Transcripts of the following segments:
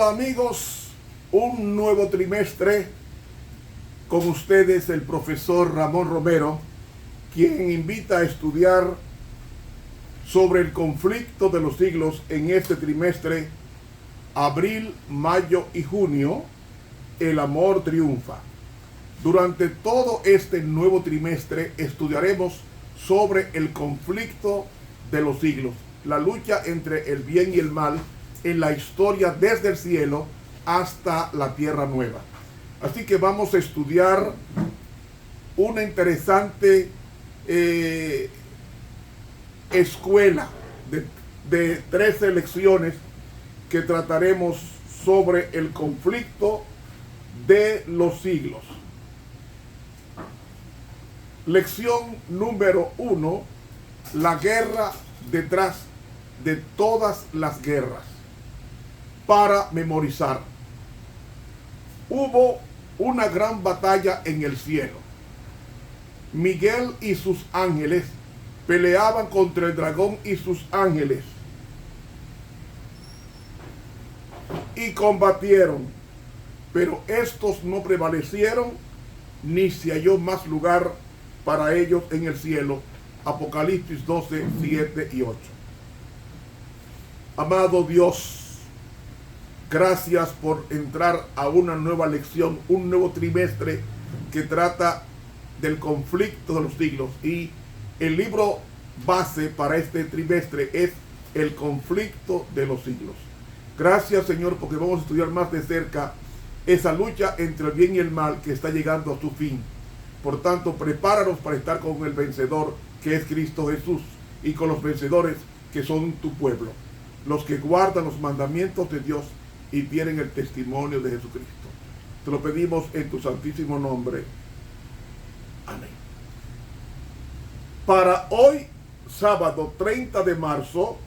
Hola amigos, un nuevo trimestre con ustedes el profesor Ramón Romero, quien invita a estudiar sobre el conflicto de los siglos en este trimestre, abril, mayo y junio. El amor triunfa. Durante todo este nuevo trimestre estudiaremos sobre el conflicto de los siglos, la lucha entre el bien y el mal en la historia desde el cielo hasta la tierra nueva. Así que vamos a estudiar una interesante escuela de 13 lecciones que trataremos sobre el conflicto de los siglos. Lección número 1: la guerra detrás de todas las guerras. Para memorizar. Hubo una gran batalla en el cielo. Miguel y sus ángeles peleaban contra el dragón y sus ángeles y combatieron, pero estos no prevalecieron, ni se halló más lugar para ellos en el cielo. Apocalipsis 12, 7 y 8. Amado Dios, gracias por entrar a una nueva lección, un nuevo trimestre que trata del conflicto de los siglos. Y el libro base para este trimestre es el conflicto de los siglos. Gracias, Señor, porque vamos a estudiar más de cerca esa lucha entre el bien y el mal que está llegando a su fin. Por tanto, prepáranos para estar con el vencedor, que es Cristo Jesús, y con los vencedores que son tu pueblo, los que guardan los mandamientos de Dios y tienen el testimonio de Jesucristo. Te lo pedimos en tu santísimo nombre. Amén. Para hoy, sábado 30 de marzo,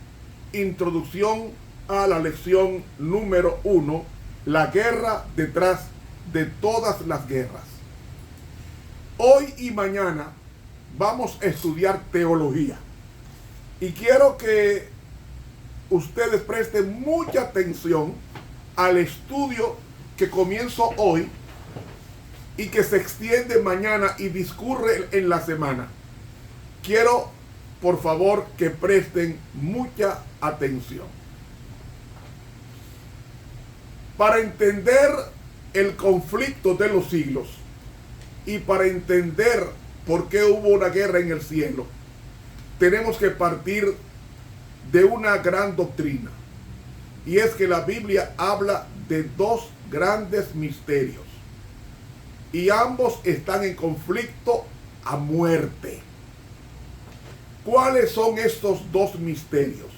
introducción a la lección número 1, la guerra detrás de todas las guerras. Hoy y mañana vamos a estudiar teología. Y quiero que ustedes presten mucha atención al estudio que comienzo hoy y que se extiende mañana y discurre en la semana. Quiero, por favor, que presten mucha atención. Para entender el conflicto de los siglos y para entender por qué hubo una guerra en el cielo, tenemos que partir de una gran doctrina. Y es que la Biblia habla de dos grandes misterios. Y ambos están en conflicto a muerte. ¿Cuáles son estos dos misterios?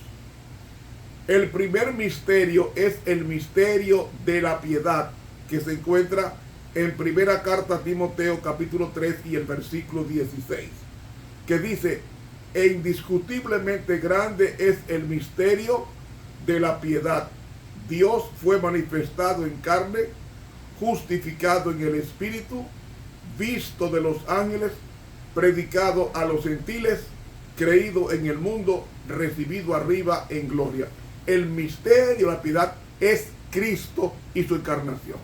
El primer misterio es el misterio de la piedad, que se encuentra en primera carta a Timoteo capítulo 3 y el versículo 16, que dice: e indiscutiblemente grande es el misterio de la piedad. Dios fue manifestado en carne, justificado en el Espíritu, visto de los ángeles, predicado a los gentiles, creído en el mundo, recibido arriba en gloria. El misterio de la piedad es Cristo y su encarnación.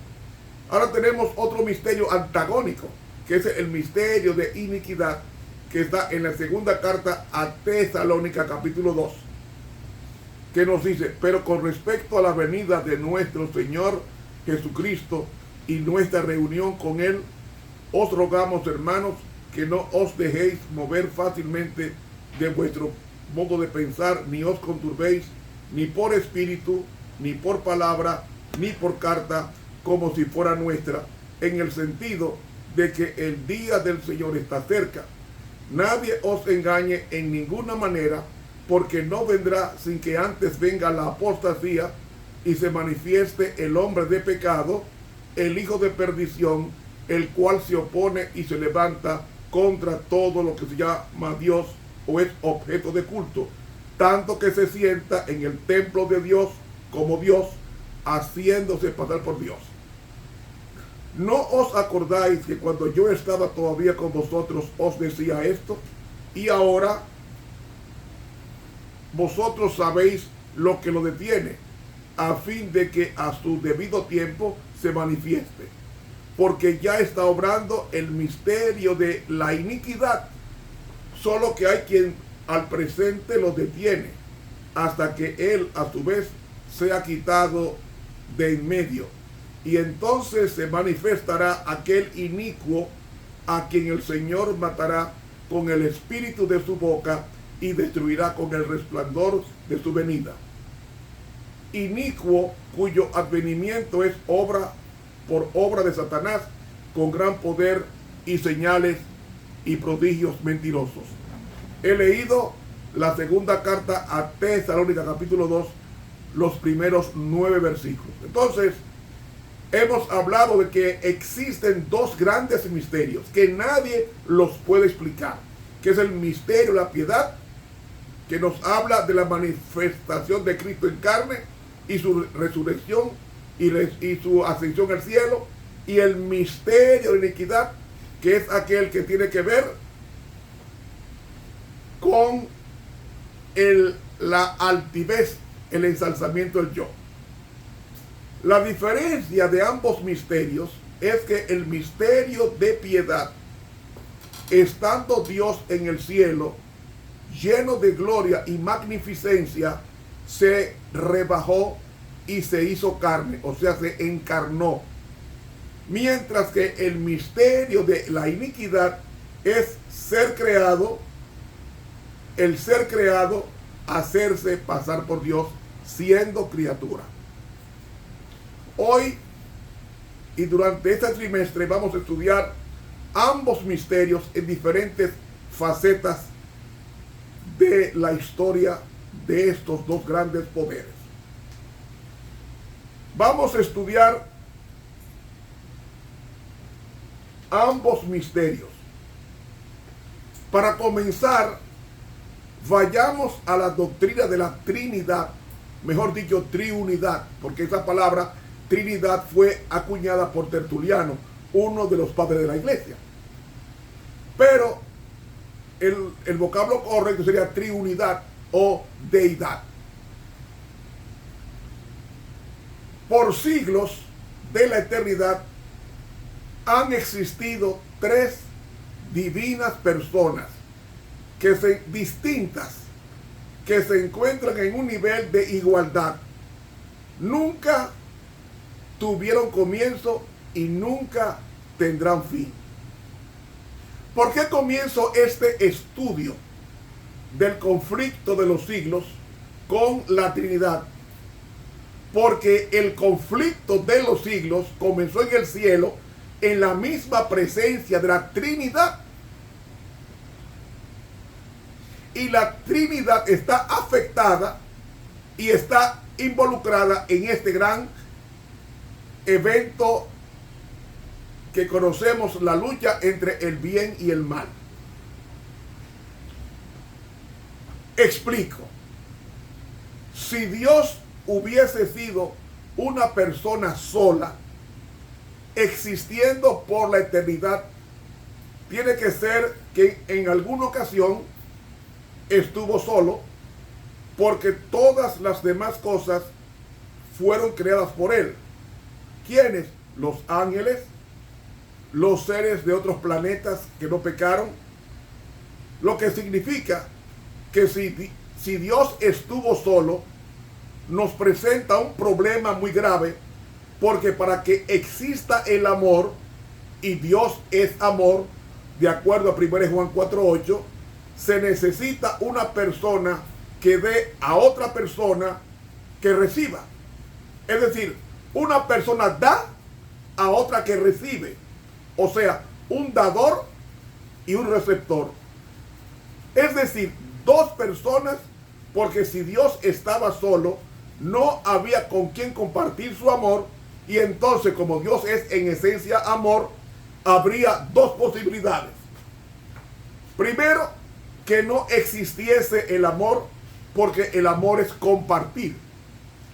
Ahora tenemos otro misterio antagónico, que es el misterio de iniquidad, que está en la segunda carta a Tesalónica capítulo 2, que nos dice: pero con respecto a la venida de nuestro Señor Jesucristo y nuestra reunión con Él, os rogamos, hermanos, que no os dejéis mover fácilmente de vuestro modo de pensar, ni os conturbéis, ni por espíritu, ni por palabra, ni por carta, como si fuera nuestra, en el sentido de que el día del Señor está cerca. Nadie os engañe en ninguna manera, porque no vendrá sin que antes venga la apostasía y se manifieste el hombre de pecado, el hijo de perdición, el cual se opone y se levanta contra todo lo que se llama Dios o es objeto de culto, tanto que se sienta en el templo de Dios como Dios, haciéndose pasar por Dios. ¿No os acordáis que cuando yo estaba todavía con vosotros os decía esto? Y ahora vosotros sabéis lo que lo detiene, a fin de que a su debido tiempo se manifieste. Porque ya está obrando el misterio de la iniquidad, solo que hay quien al presente lo detiene, hasta que él a su vez sea quitado de en medio. Y entonces se manifestará aquel inicuo a quien el Señor matará con el espíritu de su boca y destruirá con el resplandor de su venida. Inicuo, cuyo advenimiento es por obra de Satanás, con gran poder y señales y prodigios mentirosos. He leído la segunda carta a Tesalónica, capítulo 2, los primeros 9 versículos. Entonces, hemos hablado de que existen dos grandes misterios que nadie los puede explicar, que es el misterio de la piedad, que nos habla de la manifestación de Cristo en carne y su resurrección y su ascensión al cielo, y el misterio de la iniquidad, que es aquel que tiene que ver con la altivez, el ensalzamiento del yo. La diferencia de ambos misterios es que el misterio de piedad, estando Dios en el cielo, lleno de gloria y magnificencia, se rebajó y se hizo carne, o sea, se encarnó. Mientras que el misterio de la iniquidad es ser creado, el ser creado, hacerse pasar por Dios siendo criatura. Hoy y durante este trimestre vamos a estudiar ambos misterios en diferentes facetas de la historia de estos dos grandes poderes. Vamos a estudiar ambos misterios. Para comenzar, vayamos a la doctrina de la Trinidad, mejor dicho, triunidad, porque esa palabra Trinidad fue acuñada por Tertuliano, uno de los padres de la iglesia. Pero el vocablo correcto sería triunidad o deidad. Por siglos de la eternidad han existido tres divinas personas distintas, que se encuentran en un nivel de igualdad. Nunca tuvieron comienzo y nunca tendrán fin. ¿Por qué comienzo este estudio del conflicto de los siglos con la Trinidad? Porque el conflicto de los siglos comenzó en el cielo, en la misma presencia de la Trinidad. Y la Trinidad está afectada y está involucrada en este gran evento que conocemos, la lucha entre el bien y el mal. Explico. Si Dios hubiese sido una persona sola, existiendo por la eternidad, tiene que ser que en alguna ocasión estuvo solo, porque todas las demás cosas fueron creadas por él. ¿Quiénes? Los ángeles, los seres de otros planetas que no pecaron. Lo que significa que si Dios estuvo solo, nos presenta un problema muy grave, porque para que exista el amor, y Dios es amor, de acuerdo a 1 Juan 4:8, se necesita una persona que dé a otra persona que reciba. Es decir, una persona da a otra que recibe. O sea, un dador y un receptor. Es decir, dos personas, porque si Dios estaba solo, no había con quien compartir su amor, y entonces, como Dios es en esencia amor, habría dos posibilidades. Primero, que no existiese el amor, porque el amor es compartir.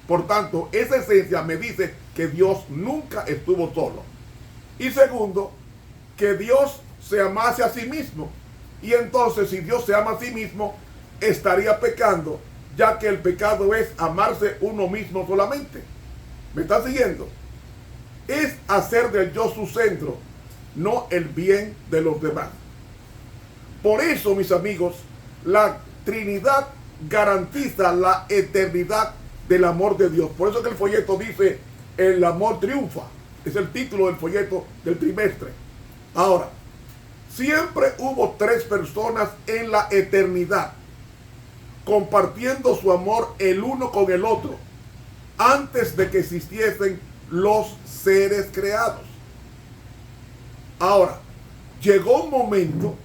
Por tanto, esa esencia me dice que Dios nunca estuvo solo. Y segundo, que Dios se amase a sí mismo. Y entonces, si Dios se ama a sí mismo, estaría pecando, ya que el pecado es amarse uno mismo solamente. ¿Me están siguiendo? Es hacer del yo su centro, no el bien de los demás. Por eso, mis amigos, la Trinidad garantiza la eternidad del amor de Dios. Por eso que el folleto dice, el amor triunfa. Es el título del folleto del trimestre. Ahora, siempre hubo tres personas en la eternidad, compartiendo su amor el uno con el otro, antes de que existiesen los seres creados. Ahora, llegó un momento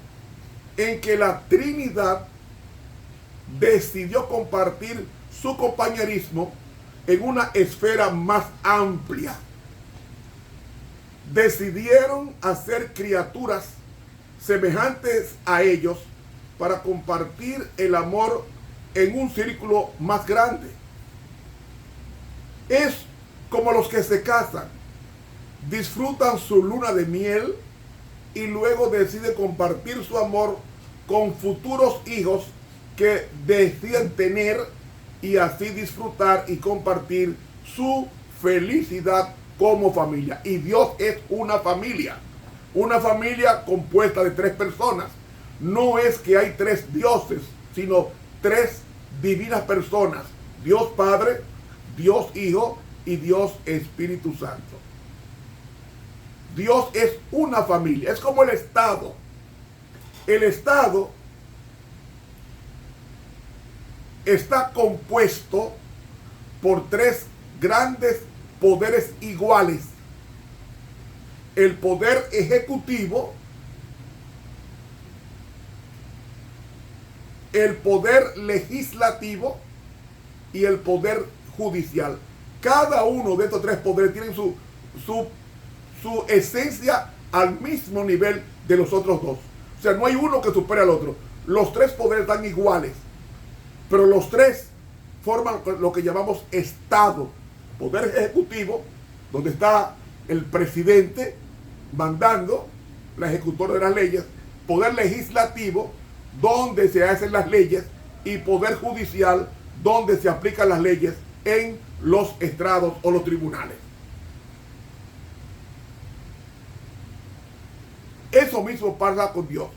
en que la Trinidad decidió compartir su compañerismo en una esfera más amplia. Decidieron hacer criaturas semejantes a ellos para compartir el amor en un círculo más grande. Es como los que se casan, disfrutan su luna de miel y luego deciden compartir su amor con futuros hijos que deciden tener, y así disfrutar y compartir su felicidad como familia. Y Dios es una familia compuesta de tres personas. No es que hay tres dioses, sino tres divinas personas: Dios Padre, Dios Hijo y Dios Espíritu Santo. Dios es una familia, es como el Estado. El Estado está compuesto por tres grandes poderes iguales: el poder ejecutivo, el poder legislativo y el poder judicial. Cada uno de estos tres poderes tienen su esencia al mismo nivel de los otros dos. O sea, no hay uno que supere al otro. Los tres poderes están iguales, pero los tres forman lo que llamamos Estado. Poder ejecutivo, donde está el presidente mandando, la ejecutora de las leyes. Poder legislativo, donde se hacen las leyes. Y poder judicial, donde se aplican las leyes en los estrados o los tribunales. Eso mismo pasa con Dios.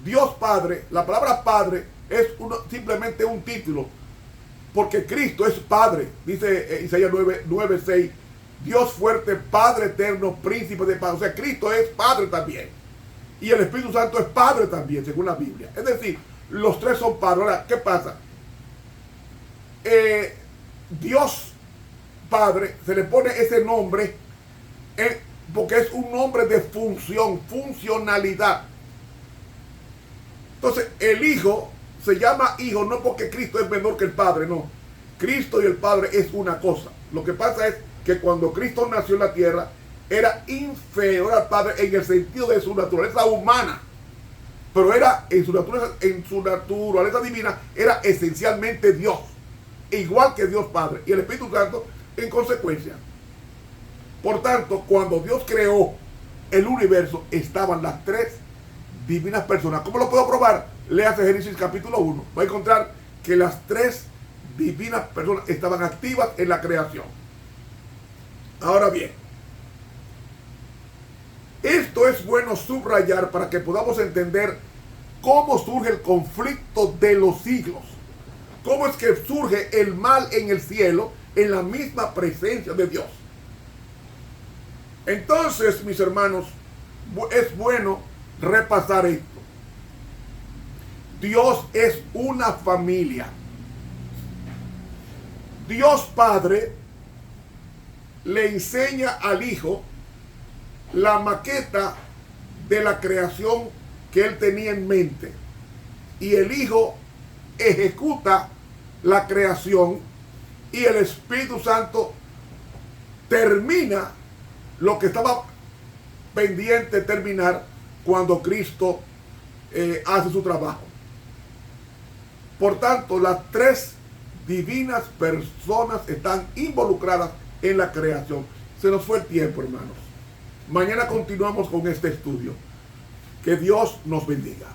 Dios Padre, la palabra Padre es simplemente un título, porque Cristo es Padre. Dice Isaías 9:6, Dios fuerte, Padre eterno, príncipe de paz. O sea, Cristo es Padre también. Y el Espíritu Santo es Padre también, según la Biblia. Es decir, los tres son Padre. Ahora, ¿qué pasa? Dios Padre se le pone ese nombre porque es un nombre de función, funcionalidad. Entonces, el Hijo se llama Hijo no porque Cristo es menor que el Padre, no. Cristo y el Padre es una cosa. Lo que pasa es que cuando Cristo nació en la tierra, era inferior al Padre en el sentido de su naturaleza humana. Pero era en su naturaleza divina, era esencialmente Dios. Igual que Dios Padre y el Espíritu Santo en consecuencia. Por tanto, cuando Dios creó el universo, estaban las tres divinas personas. ¿Cómo lo puedo probar? Léase Génesis capítulo 1. Va a encontrar que las tres divinas personas estaban activas en la creación. Ahora bien, esto es bueno subrayar para que podamos entender cómo surge el conflicto de los siglos. Cómo es que surge el mal en el cielo en la misma presencia de Dios. Entonces, mis hermanos, es bueno repasar esto. Dios es una familia. Dios Padre le enseña al Hijo la maqueta de la creación que él tenía en mente. Y el Hijo ejecuta la creación y el Espíritu Santo termina lo que estaba pendiente de terminar cuando Cristo hace su trabajo. Por tanto, las tres divinas personas están involucradas en la creación. Se nos fue el tiempo, hermanos. Mañana continuamos con este estudio. Que Dios nos bendiga.